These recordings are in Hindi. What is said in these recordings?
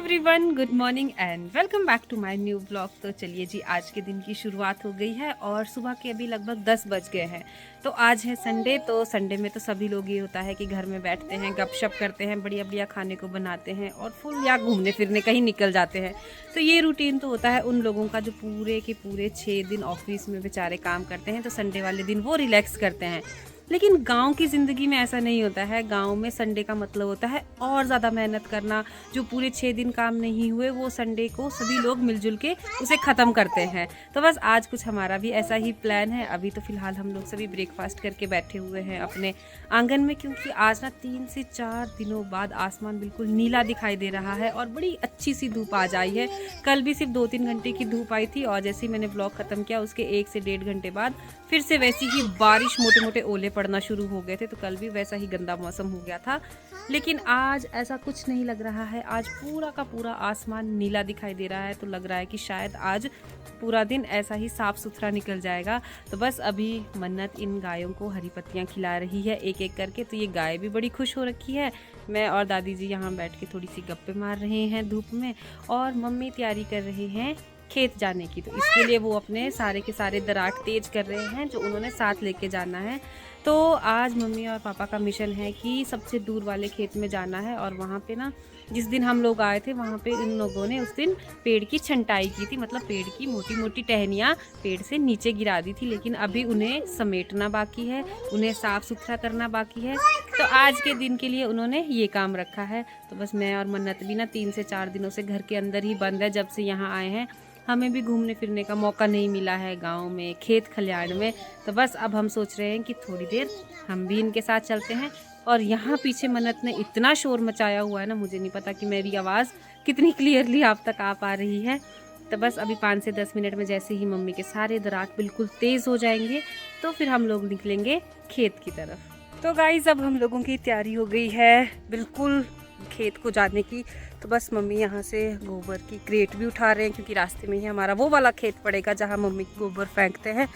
Everyone, good morning and welcome back to my new blog. तो चलिए जी, आज के दिन की शुरुआत हो गई है और सुबह के अभी लगभग 10 बज गए हैं। तो आज है संडे। तो संडे में तो सभी लोग ये होता है कि घर में बैठते हैं, गपशप करते हैं, बढ़िया बढ़िया खाने को बनाते हैं और फुल या घूमने फिरने कहीं निकल जाते हैं। तो ये रूटीन तो होता है उन लोगों का जो पूरे के पूरे 6 दिन ऑफिस में बेचारे काम करते हैं, तो संडे वाले दिन वो रिलैक्स करते हैं। लेकिन गांव की ज़िंदगी में ऐसा नहीं होता है। गांव में संडे का मतलब होता है और ज़्यादा मेहनत करना। जो पूरे 6 दिन काम नहीं हुए वो संडे को सभी लोग मिलजुल के उसे ख़त्म करते हैं। तो बस आज कुछ हमारा भी ऐसा ही प्लान है। अभी तो फ़िलहाल हम लोग सभी ब्रेकफास्ट करके बैठे हुए हैं अपने आंगन में, क्योंकि आज ना 3 से 4 दिनों बाद आसमान बिल्कुल नीला दिखाई दे रहा है और बड़ी अच्छी सी धूप आज आई है। कल भी सिर्फ 2-3 घंटे की धूप आई थी और जैसे ही मैंने ब्लॉग ख़त्म किया उसके 1 से 1.5 घंटे बाद फिर से वैसी ही बारिश, मोटे मोटे ओले पड़ना शुरू हो गए थे। तो कल भी वैसा ही गंदा मौसम हो गया था, लेकिन आज ऐसा कुछ नहीं लग रहा है। आज पूरा का पूरा आसमान नीला दिखाई दे रहा है, तो लग रहा है कि शायद आज पूरा दिन ऐसा ही साफ सुथरा निकल जाएगा। तो बस अभी मन्नत इन गायों को हरी पत्तियां खिला रही है एक एक करके। तो ये गाय भी बड़ी खुश हो रखी है। मैं और दादी जी यहाँ बैठ के थोड़ी सी गप्पे मार रहे हैं धूप में, और मम्मी तैयारी कर रहे हैं खेत जाने की। तो इसके लिए वो अपने सारे के सारे दराट तेज कर रहे हैं जो उन्होंने साथ लेके जाना है। तो आज मम्मी और पापा का मिशन है कि सबसे दूर वाले खेत में जाना है, और वहाँ पे ना जिस दिन हम लोग आए थे वहाँ पे इन लोगों ने उस दिन पेड़ की छंटाई की थी। मतलब पेड़ की मोटी मोटी टहनियाँ पेड़ से नीचे गिरा दी थी, लेकिन अभी उन्हें समेटना बाकी है, उन्हें साफ़ सुथरा करना बाकी है। तो आज के दिन के लिए उन्होंने ये काम रखा है। तो बस मैं और मन्नत भी ना 3 से 4 दिनों से घर के अंदर ही बंद है। जब से यहाँ आए हैं हमें भी घूमने फिरने का मौका नहीं मिला है गांव में, खेत खलियान में। तो बस अब हम सोच रहे हैं कि थोड़ी देर हम भी इनके साथ चलते हैं। और यहाँ पीछे मन्नत ने इतना शोर मचाया हुआ है ना, मुझे नहीं पता कि मेरी आवाज़ कितनी क्लियरली आप तक आ पा रही है। तो बस अभी 5 से 10 मिनट में जैसे ही मम्मी के सारे दराट बिल्कुल तेज़ हो जाएंगे तो फिर हम लोग निकलेंगे खेत की तरफ। तो गाइस, अब हम लोगों की तैयारी हो गई है बिल्कुल खेत को जाने की। तो बस मम्मी यहाँ से गोबर की क्रेट भी उठा रहे हैं, क्योंकि रास्ते में ही हमारा वो वाला खेत पड़ेगा जहाँ मम्मी गोबर फेंकते हैं।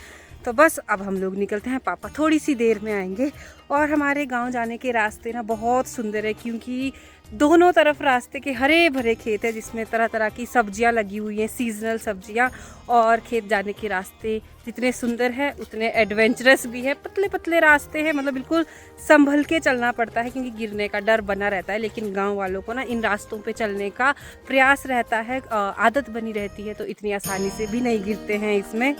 तो बस अब हम लोग निकलते हैं। पापा थोड़ी सी देर में आएंगे। और हमारे गांव जाने के रास्ते ना बहुत सुंदर है, क्योंकि दोनों तरफ रास्ते के हरे भरे खेत है जिसमें तरह तरह की सब्जियां लगी हुई हैं, सीजनल सब्जियां। और खेत जाने के रास्ते जितने सुंदर है उतने एडवेंचरस भी है। पतले पतले रास्ते हैं, मतलब बिल्कुल संभल के चलना पड़ता है, क्योंकि गिरने का डर बना रहता है। लेकिन गांव वालों को ना इन रास्तों पे चलने का प्रयास रहता है, आदत बनी रहती है, तो इतनी आसानी से भी नहीं गिरते हैं इसमें।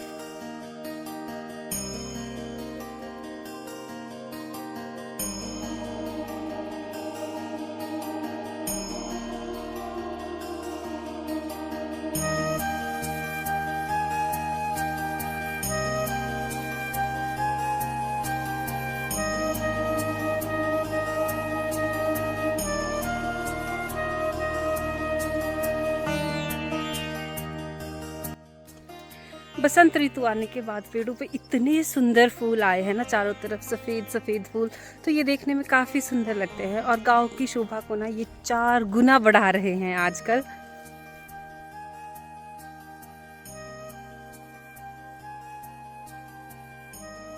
बसंत ऋतु आने के बाद पेड़ों पे इतने सुंदर फूल आए हैं ना, चारों तरफ सफ़ेद सफ़ेद फूल। तो ये देखने में काफ़ी सुंदर लगते हैं और गांव की शोभा को ना ये 4 गुना बढ़ा रहे हैं आजकल।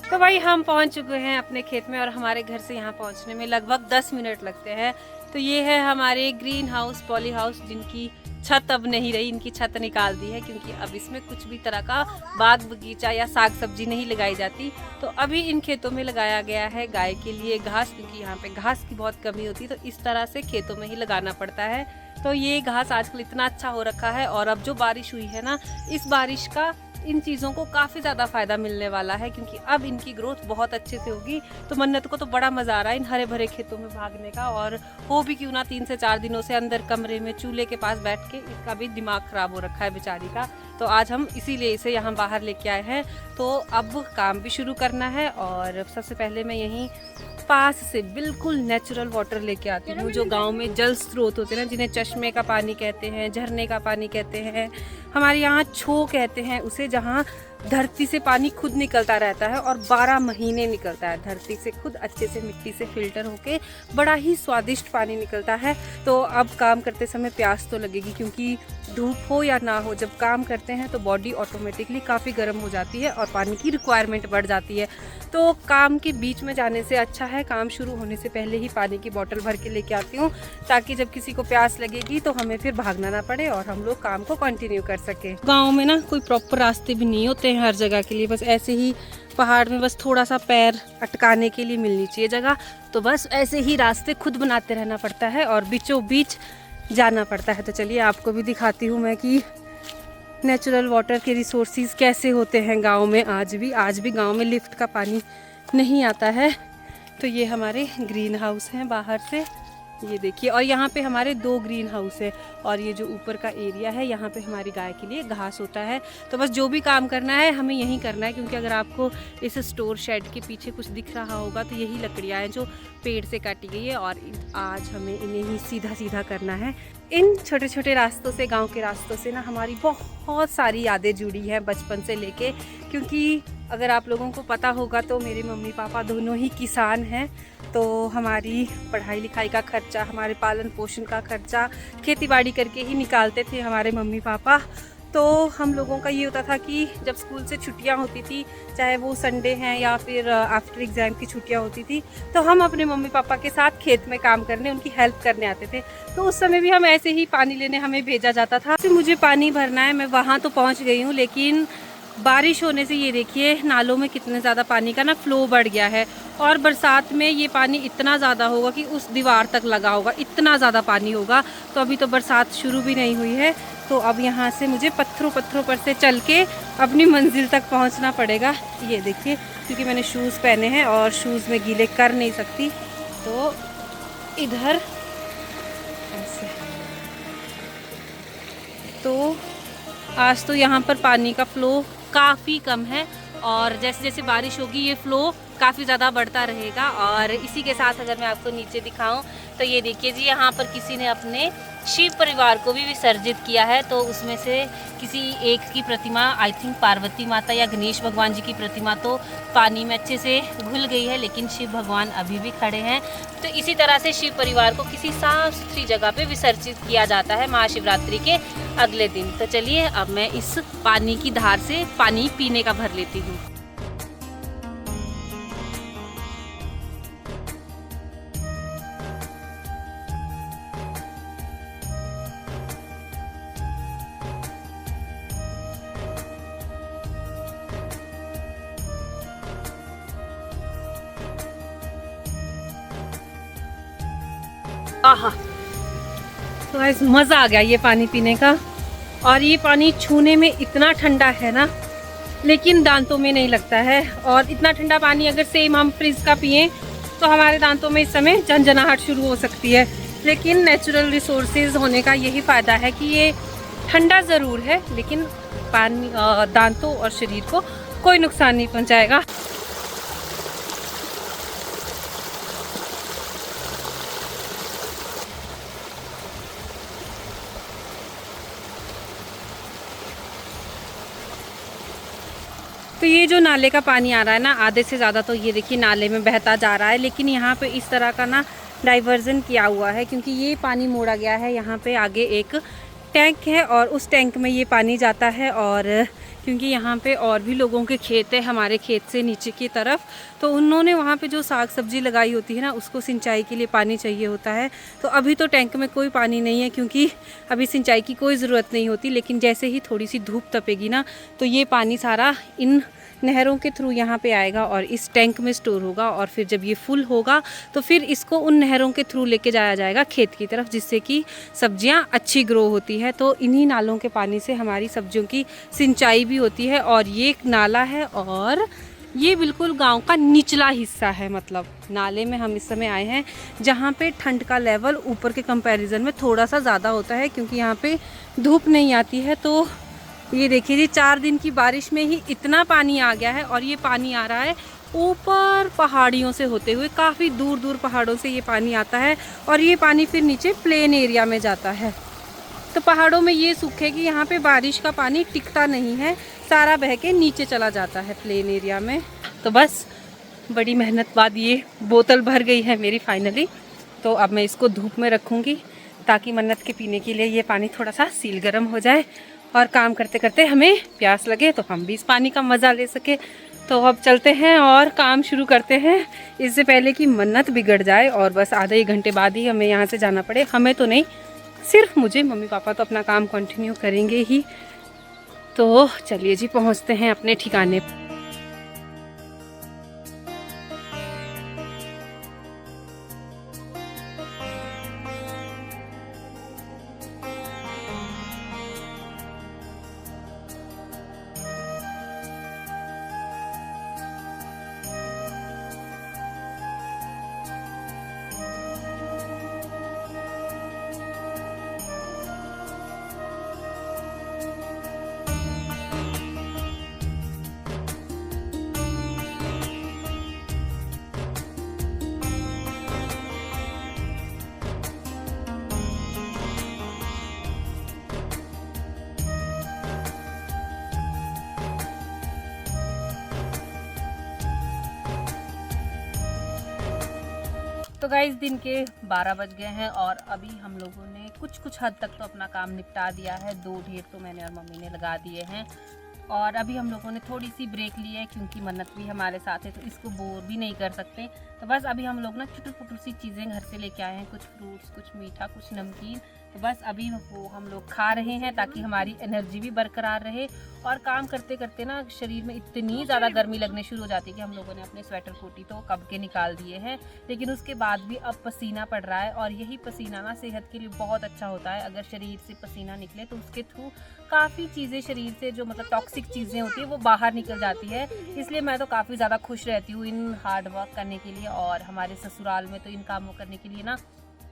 तो भाई हम पहुंच चुके हैं अपने खेत में, और हमारे घर से यहाँ पहुंचने में लगभग 10 मिनट लगते हैं। तो ये है हमारे ग्रीन हाउस, पॉली हाउस, जिनकी छत अब नहीं रही, इनकी छत निकाल दी है, क्योंकि अब इसमें कुछ भी तरह का बाग बगीचा या साग सब्जी नहीं लगाई जाती। तो अभी इन खेतों में लगाया गया है गाय के लिए घास, क्योंकि यहाँ पे घास की बहुत कमी होती है, तो इस तरह से खेतों में ही लगाना पड़ता है। तो ये घास आजकल इतना अच्छा हो रखा है, और अब जो बारिश हुई है ना, इस बारिश का इन चीज़ों को काफ़ी ज़्यादा फ़ायदा मिलने वाला है, क्योंकि अब इनकी ग्रोथ बहुत अच्छे से होगी। तो मन्नत को तो बड़ा मज़ा आ रहा है इन हरे भरे खेतों में भागने का, और हो भी क्यों ना 3 से 4 दिनों से अंदर कमरे में चूल्हे के पास बैठ के इसका भी दिमाग ख़राब हो रखा है बेचारी का। तो आज हम इसीलिए इसे यहाँ बाहर लेके आए हैं। तो अब काम भी शुरू करना है, और सबसे पहले मैं यहीं पास से बिल्कुल नेचुरल वाटर लेके आती हूँ। जो गांव में जल स्रोत होते हैं ना, जिन्हें चश्मे का पानी कहते हैं, झरने का पानी कहते हैं, हमारे यहाँ छो कहते हैं उसे, जहाँ धरती से पानी खुद निकलता रहता है और 12 महीने निकलता है धरती से खुद, अच्छे से मिट्टी से फिल्टर होके बड़ा ही स्वादिष्ट पानी निकलता है। तो अब काम करते समय प्यास तो लगेगी, क्योंकि धूप हो या ना हो, जब काम करते हैं तो बॉडी ऑटोमेटिकली काफ़ी गर्म हो जाती है और पानी की रिक्वायरमेंट बढ़ जाती है। तो काम के बीच में जाने से अच्छा है काम शुरू होने से पहले ही पानी की बोतल भर के लेके आती हूँ, ताकि जब किसी को प्यास लगेगी तो हमें फिर भागना ना पड़े और हम लोग काम को कंटिन्यू कर सके। गाँव में ना कोई प्रॉपर रास्ते भी नहीं होते हैं हर जगह के लिए, बस ऐसे ही पहाड़ में बस थोड़ा सा पैर अटकाने के लिए मिलनी चाहिए जगह, तो बस ऐसे ही रास्ते खुद बनाते रहना पड़ता है और बीचों बीच जाना पड़ता है। तो चलिए आपको भी दिखाती हूँ मैं कि नेचुरल वाटर के रिसोर्सेज कैसे होते हैं गांव में। आज भी गांव में लिफ्ट का पानी नहीं आता है। तो ये हमारे ग्रीन हाउस हैं बाहर से, ये देखिए, और यहाँ पे हमारे 2 ग्रीन हाउस है और ये जो ऊपर का एरिया है यहाँ पे हमारी गाय के लिए घास होता है। तो बस जो भी काम करना है हमें यहीं करना है, क्योंकि अगर आपको इस स्टोर शेड के पीछे कुछ दिख रहा होगा तो यही लकड़ियाँ हैं जो पेड़ से काटी गई है और आज हमें इन्हें ही सीधा सीधा करना है। इन छोटे छोटे रास्तों से, गाँव के रास्तों से ना हमारी बहुत सारी यादें जुड़ी हैं बचपन से लेके, क्योंकि अगर आप लोगों को पता होगा तो मेरे मम्मी पापा दोनों ही किसान हैं। तो हमारी पढ़ाई लिखाई का खर्चा, हमारे पालन पोषण का खर्चा खेती बाड़ी करके ही निकालते थे हमारे मम्मी पापा। तो हम लोगों का ये होता था कि जब स्कूल से छुट्टियां होती थी, चाहे वो संडे हैं या फिर आफ्टर एग्ज़ाम की छुट्टियां होती थी, तो हम अपने मम्मी पापा के साथ खेत में काम करने, उनकी हेल्प करने आते थे। तो उस समय भी हम ऐसे ही पानी लेने हमें भेजा जाता था। तो मुझे पानी भरना है, मैं वहाँ तो पहुँच गई हूँ, लेकिन बारिश होने से ये देखिए नालों में कितने ज़्यादा पानी का ना फ्लो बढ़ गया है और बरसात में ये पानी इतना ज़्यादा होगा कि उस दीवार तक लगा होगा, इतना ज़्यादा पानी होगा। तो अभी तो बरसात शुरू भी नहीं हुई है, तो अब यहाँ से मुझे पत्थरों पर से चल के अपनी मंजिल तक पहुँचना पड़ेगा। ये देखिए, क्योंकि मैंने शूज़ पहने हैं और शूज़ में गीले कर नहीं सकती, तो इधर ऐसे। तो आज तो यहाँ पर पानी का फ्लो काफ़ी कम है और जैसे जैसे बारिश होगी ये फ़्लो काफ़ी ज़्यादा बढ़ता रहेगा। और इसी के साथ अगर मैं आपको नीचे दिखाऊं तो ये देखिए जी, यहाँ पर किसी ने अपने शिव परिवार को भी विसर्जित किया है। तो उसमें से किसी एक की प्रतिमा, आई थिंक पार्वती माता या गणेश भगवान जी की प्रतिमा, तो पानी में अच्छे से घुल गई है, लेकिन शिव भगवान अभी भी खड़े हैं। तो इसी तरह से शिव परिवार को किसी साफ सुथरी जगह पे विसर्जित किया जाता है महाशिवरात्रि के अगले दिन। तो चलिए अब मैं इस पानी की धार से पानी पीने का भर लेती हूँ। आहा, तो गाइस मज़ा आ गया ये पानी पीने का। और ये पानी छूने में इतना ठंडा है ना, लेकिन दांतों में नहीं लगता है। और इतना ठंडा पानी अगर सेम हम फ्रिज का पिएं तो हमारे दांतों में इस समय झंझनाहट शुरू हो सकती है। लेकिन नेचुरल रिसोर्सेज होने का यही फ़ायदा है कि ये ठंडा ज़रूर है, लेकिन पानी दांतों और शरीर को कोई नुकसान नहीं पहुँचाएगा। तो ये जो नाले का पानी आ रहा है ना, आधे से ज़्यादा तो ये देखिए नाले में बहता जा रहा है, लेकिन यहाँ पे इस तरह का ना डाइवर्जन किया हुआ है, क्योंकि ये पानी मोड़ा गया है। यहाँ पे आगे एक टैंक है और उस टैंक में ये पानी जाता है। और क्योंकि यहाँ पे और भी लोगों के खेत है हमारे खेत से नीचे की तरफ, तो उन्होंने वहाँ पे जो साग सब्जी लगाई होती है ना, उसको सिंचाई के लिए पानी चाहिए होता है। तो अभी तो टैंक में कोई पानी नहीं है, क्योंकि अभी सिंचाई की कोई ज़रूरत नहीं होती। लेकिन जैसे ही थोड़ी सी धूप तपेगी ना, तो ये पानी सारा इन नहरों के थ्रू यहाँ पे आएगा और इस टैंक में स्टोर होगा। और फिर जब ये फुल होगा तो फिर इसको उन नहरों के थ्रू लेके जाया जाएगा खेत की तरफ, जिससे कि सब्जियाँ अच्छी ग्रो होती है। तो इन्हीं नालों के पानी से हमारी सब्जियों की सिंचाई भी होती है। और ये एक नाला है और ये बिल्कुल गांव का निचला हिस्सा है। मतलब नाले में हम इस समय आए हैं जहाँ पे ठंड का लेवल ऊपर के कंपैरिजन में थोड़ा सा ज़्यादा होता है, क्योंकि यहाँ पे धूप नहीं आती है। तो ये देखिए जी, 4 दिन की बारिश में ही इतना पानी आ गया है। और ये पानी आ रहा है ऊपर पहाड़ियों से होते हुए, काफ़ी दूर दूर पहाड़ों से ये पानी आता है और ये पानी फिर नीचे प्लेन एरिया में जाता है। तो पहाड़ों में ये सुख है कि यहाँ पे बारिश का पानी टिकता नहीं है, सारा बह के नीचे चला जाता है प्लेन एरिया में। तो बस बड़ी मेहनत बाद ये बोतल भर गई है मेरी फाइनली। तो अब मैं इसको धूप में रखूँगी ताकि मन्नत के पीने के लिए ये पानी थोड़ा सा सील गर्म हो जाए और काम करते करते हमें प्यास लगे तो हम भी इस पानी का मज़ा ले सके। तो अब चलते हैं और काम शुरू करते हैं, इससे पहले कि मन्नत बिगड़ जाए और बस आधे एक घंटे बाद ही हमें यहाँ से जाना पड़े। हमें तो नहीं, सिर्फ मुझे, मम्मी पापा तो अपना काम कंटिन्यू करेंगे ही। तो चलिए जी, पहुँचते हैं अपने ठिकाने पर। तो गाइस दिन के 12 बज गए हैं और अभी हम लोगों ने कुछ हद तक तो अपना काम निपटा दिया है। 2 ढेर तो मैंने और मम्मी ने लगा दिए हैं और अभी हम लोगों ने थोड़ी सी ब्रेक ली है क्योंकि मन्नत भी हमारे साथ है तो इसको बोर भी नहीं कर सकते। तो बस अभी हम लोग ना छोटी छोटी सी चीज़ें घर से लेके आए हैं, कुछ फ्रूट्स, कुछ मीठा, कुछ नमकीन। तो बस अभी वो हम लोग खा रहे हैं ताकि हमारी एनर्जी भी बरकरार रहे। और काम करते करते ना शरीर में इतनी ज़्यादा गर्मी लगने शुरू हो जाती है कि हम लोगों ने अपने स्वेटर कोटी तो कब के निकाल दिए हैं, लेकिन उसके बाद भी अब पसीना पड़ रहा है। और यही पसीना ना सेहत के लिए बहुत अच्छा होता है। अगर शरीर से पसीना निकले तो उसके थ्रू काफ़ी चीज़ें शरीर से जो मतलब टॉक्सिक चीज़ें होती है वो बाहर निकल जाती है। इसलिए मैं तो काफ़ी ज़्यादा खुश रहती हूँ इन हार्ड वर्क करने के लिए। और हमारे ससुराल में तो इन कामों करने के लिए ना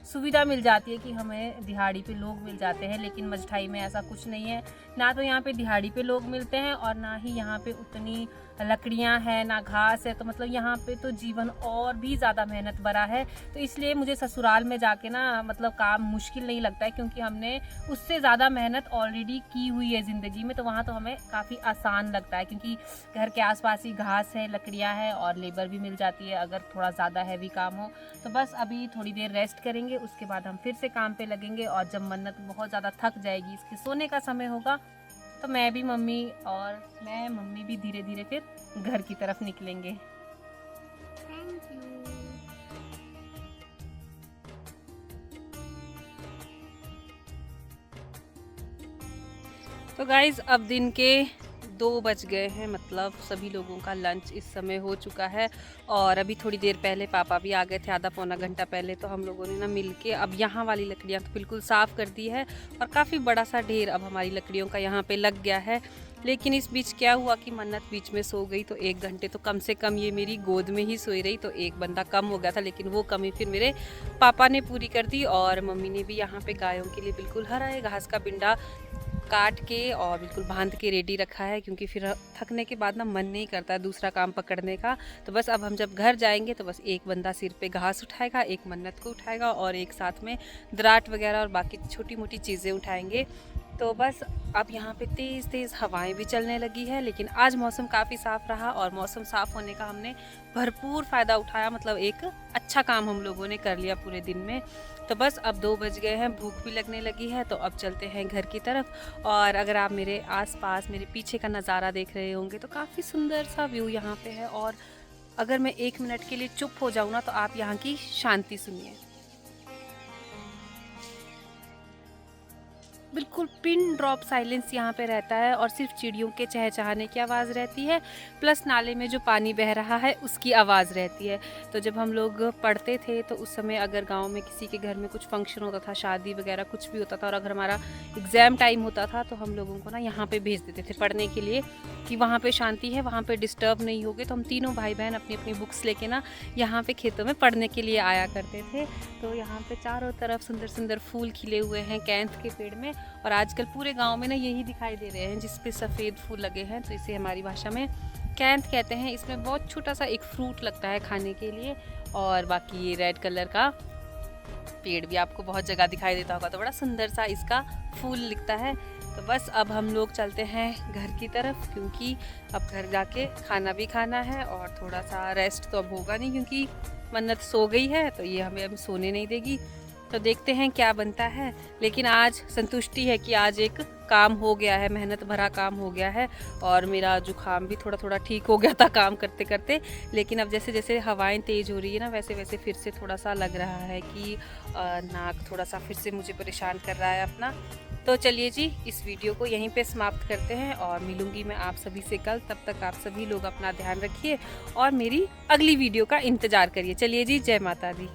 सुविधा मिल जाती है कि हमें दिहाड़ी पे लोग मिल जाते हैं, लेकिन मजठाई में ऐसा कुछ नहीं है। ना तो यहाँ पे दिहाड़ी पे लोग मिलते हैं और ना ही यहाँ पे उतनी लकड़ियाँ हैं, ना घास है। तो मतलब यहाँ पे तो जीवन और भी ज़्यादा मेहनत भरा है। तो इसलिए मुझे ससुराल में जाके ना मतलब काम मुश्किल नहीं लगता है क्योंकि हमने उससे ज़्यादा मेहनत ऑलरेडी की हुई है ज़िंदगी में। तो वहाँ तो हमें काफ़ी आसान लगता है क्योंकि घर के आसपास ही घास है, लकड़ियाँ हैं और लेबर भी मिल जाती है अगर थोड़ा ज़्यादा हैवी काम हो। तो बस अभी थोड़ी देर रेस्ट करेंगे, उसके बाद हम फिर से काम पे लगेंगे। और जब मन्नत बहुत ज़्यादा थक जाएगी, इसके सोने का समय होगा, तो मैं मम्मी भी धीरे धीरे फिर घर की तरफ निकलेंगे। Thank you. तो गाइज अब दिन के 2 बज गए हैं, मतलब सभी लोगों का लंच इस समय हो चुका है। और अभी थोड़ी देर पहले पापा भी आ गए थे, आधा पौना घंटा पहले। तो हम लोगों ने ना मिलके अब यहाँ वाली लकड़ियाँ तो बिल्कुल साफ़ कर दी है और काफ़ी बड़ा सा ढेर अब हमारी लकड़ियों का यहाँ पे लग गया है। लेकिन इस बीच क्या हुआ कि मन्नत बीच में सो गई, तो 1 घंटे तो कम से कम ये मेरी गोद में ही सोई रही। तो एक बंदा कम हो गया था, लेकिन वो कमी फिर मेरे पापा ने पूरी कर दी। और मम्मी ने भी यहाँ पे गायों के लिए बिल्कुल हरा घास का पिंडा काट के और बिल्कुल बांध के रेडी रखा है क्योंकि फिर थकने के बाद ना मन नहीं करता है दूसरा काम पकड़ने का। तो बस अब हम जब घर जाएंगे तो बस एक बंदा सिर पे घास उठाएगा, एक मन्नत को उठाएगा और एक साथ में दराट वगैरह और बाकी छोटी मोटी चीज़ें उठाएंगे। तो बस अब यहाँ पे तेज़ तेज़ हवाएं भी चलने लगी है। लेकिन आज मौसम काफ़ी साफ़ रहा और मौसम साफ़ होने का हमने भरपूर फ़ायदा उठाया, मतलब एक अच्छा काम हम लोगों ने कर लिया पूरे दिन में। तो बस अब 2 बज गए हैं, भूख भी लगने लगी है, तो अब चलते हैं घर की तरफ। और अगर आप मेरे आसपास मेरे पीछे का नज़ारा देख रहे होंगे तो काफ़ी सुंदर सा व्यू यहाँ पे है। और अगर मैं 1 मिनट के लिए चुप हो जाऊँ ना तो आप यहाँ की शांति सुनिए। बिल्कुल पिन ड्रॉप साइलेंस यहाँ पे रहता है और सिर्फ चिड़ियों के चहचहाने की आवाज़ रहती है, प्लस नाले में जो पानी बह रहा है उसकी आवाज़ रहती है। तो जब हम लोग पढ़ते थे तो उस समय अगर गांव में किसी के घर में कुछ फंक्शन होता था, शादी वगैरह कुछ भी होता था और अगर हमारा एग्ज़ाम टाइम होता था तो हम लोगों को ना यहाँ पर भेज देते थे पढ़ने के लिए कि वहाँ पर शांति है, वहाँ पर डिस्टर्ब नहीं होगे। तो हम तीनों भाई बहन अपनी अपनी बुक्स लेके ना यहाँ पर खेतों में पढ़ने के लिए आया करते थे। तो यहाँ पर चारों तरफ सुंदर सुंदर फूल खिले हुए हैं कैंथ के पेड़ में। और आजकल पूरे गांव में ना यही दिखाई दे रहे हैं जिस पे सफ़ेद फूल लगे हैं, तो इसे हमारी भाषा में कैंथ कहते हैं। इसमें बहुत छोटा सा एक फ्रूट लगता है खाने के लिए। और बाकी ये रेड कलर का पेड़ भी आपको बहुत जगह दिखाई देता होगा, तो बड़ा सुंदर सा इसका फूल दिखता है। तो बस अब हम लोग चलते हैं घर की तरफ क्योंकि अब घर जाके खाना भी खाना है और थोड़ा सा रेस्ट तो अब होगा नहीं क्योंकि मन्नत सो गई है तो ये हमें अब सोने नहीं देगी। तो देखते हैं क्या बनता है। लेकिन आज संतुष्टि है कि आज एक काम हो गया है, मेहनत भरा काम हो गया है। और मेरा जुकाम भी थोड़ा थोड़ा ठीक हो गया था काम करते करते, लेकिन अब जैसे जैसे हवाएं तेज़ हो रही है ना, वैसे वैसे फिर से थोड़ा सा लग रहा है कि नाक थोड़ा सा फिर से मुझे परेशान कर रहा है अपना। तो चलिए जी, इस वीडियो को यहीं पे समाप्त करते हैं और मिलूंगी मैं आप सभी से कल। तब तक आप सभी लोग अपना ध्यान रखिए और मेरी अगली वीडियो का इंतज़ार करिए। चलिए जी, जय माता दी।